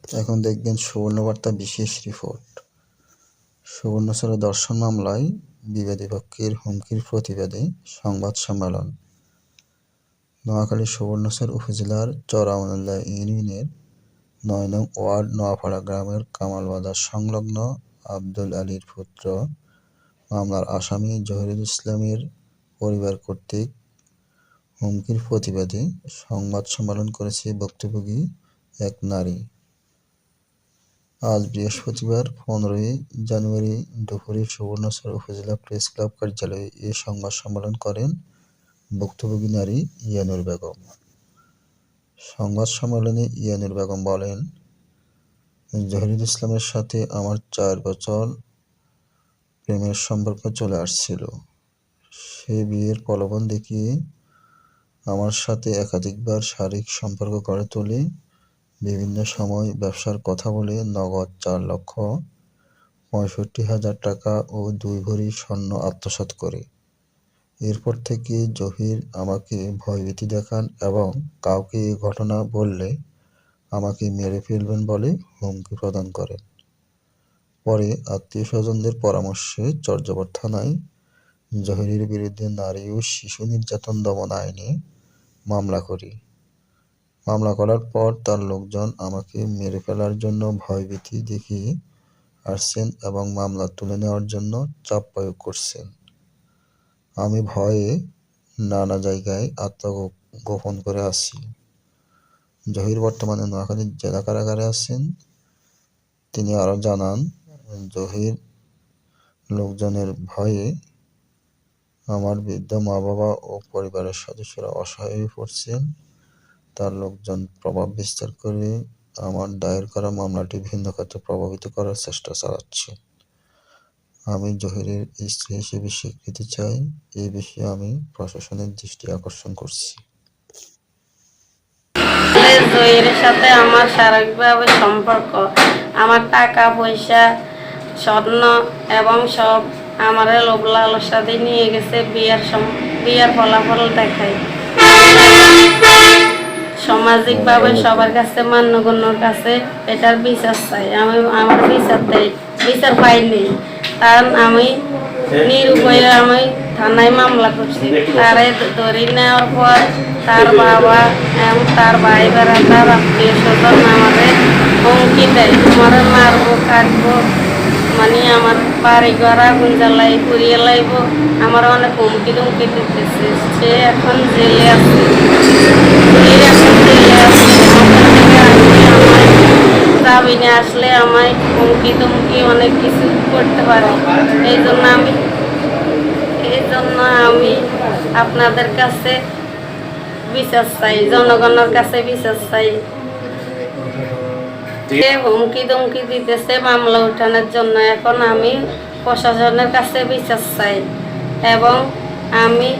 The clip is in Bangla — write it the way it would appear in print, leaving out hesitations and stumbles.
এখন দেখবেন সুবর্ণবার্তা বিশেষ রিপোর্ট। সুবর্ণচর ধর্ষণ মামলায় বিবাদী পক্ষের হুমকির প্রতিবাদে সংবাদ সম্মেলন। নোয়াখালী সুবর্ণচর উপজেলার চরআমিনুল্লাহ ইউনিয়নের ৯ নং ওয়ার্ড নোয়াপাড়া গ্রামের কামাল বাজার সংলগ্ন আব্দুল আলীর পুত্র মামলার আসামি জহিরুল ইসলামের পরিবার কর্তৃক হুমকির প্রতিবাদে সংবাদ সম্মেলন করেছে ভুক্তভোগী এক নারী। আজ বৃহস্পতিবার ১৫ জানুয়ারি দুপুরে সুবর্ণচর উপজেলা প্রেস ক্লাব কার্যালয়ে এ সংবাদ সম্মেলন করেন ভুক্তভোগী নারী ইয়ানুর বেগম। সংবাদ সম্মেলনে ইয়ানুর বেগম বলেন, জহিরুল ইসলামের সাথে আমার ৪ বছর প্রেমের সম্পর্ক চলে আসছিল। সে বিয়ের প্রলোভন দেখিয়ে আমার সাথে একাধিকবার শারীরিক সম্পর্ক গড়ে তোলে। বিভিন্ন সময় ব্যবসার কথা বলে নগদ ৪,৬৫,০০০ টাকা ও ২ ভরি স্বর্ণ আত্মসাৎ করে। এরপর থেকে জহির আমাকে ভয়ভীতি দেখান এবং কাউকে এ ঘটনা বললে আমাকে মেরে ফেলবেন বলে হুমকি প্রদান করেন। পরে আত্মীয়স্বজনদের পরামর্শে চর্যাপদ থানায় জহিরের বিরুদ্ধে নারী ও শিশু নির্যাতন দমন আইনে মামলা করি। মামলা করার পর তার লোকজন আমাকে মেরে ফেলার জন্য ভয়ভীতি দেখিয়ে আসছেন এবং মামলা তুলে নেওয়ার জন্য চাপ প্রয়োগ করছেন। আমি ভয়ে নানা জায়গায় আত্মগোপন করে আছি। জহির বর্তমানে নোয়াখালী জেলা কারাগারে আছেন। তিনি আরও জানান, জহির লোকজনের ভয়ে আমার বৃদ্ধ মা-বাবা ও পরিবারের সদস্যরা অসহায় হয়ে পড়ছেন। তার লোকজন প্রভাব বিস্তার করে আমার দায়ের করা মামলাটি ভিন্ন খাতে প্রভাবিত করার চেষ্টা চালাচ্ছে। আমি জহিরের স্ত্রী হিসেবে স্বীকৃতি চাই। এ বিষয়ে আমি প্রশাসনের দৃষ্টি আকর্ষণ করছি। জহিরের সাথে আমার শারীরিকভাবে সম্পর্ক, আমার টাকা পয়সা স্বর্ণ এবং সব আমার লোভ লালসা দিয়ে নিয়ে গেছে। বিয়ের ফলাফল দেখায় সামাজিকভাবে সবার কাছে মান্যগণ্যর কাছে এটার বিচার চাই। আমার বিচার পাইনি, কারণ আমি নিরুপায় আমি থানায় মামলা করছি। তারে ধরে নেওয়ার পর তার বাবা এবং তার ভাই বেড়া তার আত্মীয় স্বজন আমাদের হুমকি দেয়, আমার মারবো কাটবো, মানে আমার বাড়ি ঘর আগুন জ্বালাই পুড়িয়ে লাইব, আমার অনেক হুমকি ধুমকি দিতেছে। সে এখন জেলে আছে, জামিনে আসলে আমায় হুমকি ধুমকি অনেক কিছু করতে পারে। এই জন্য আমি আপনাদের কাছে বিচার চাই, জনগণের কাছে বিচার চাই। হুমকি ধুমকি দিতেছে মামলা উঠানোর জন্য। এখন আমি প্রশাসনের কাছে বিচার চাই এবং আমি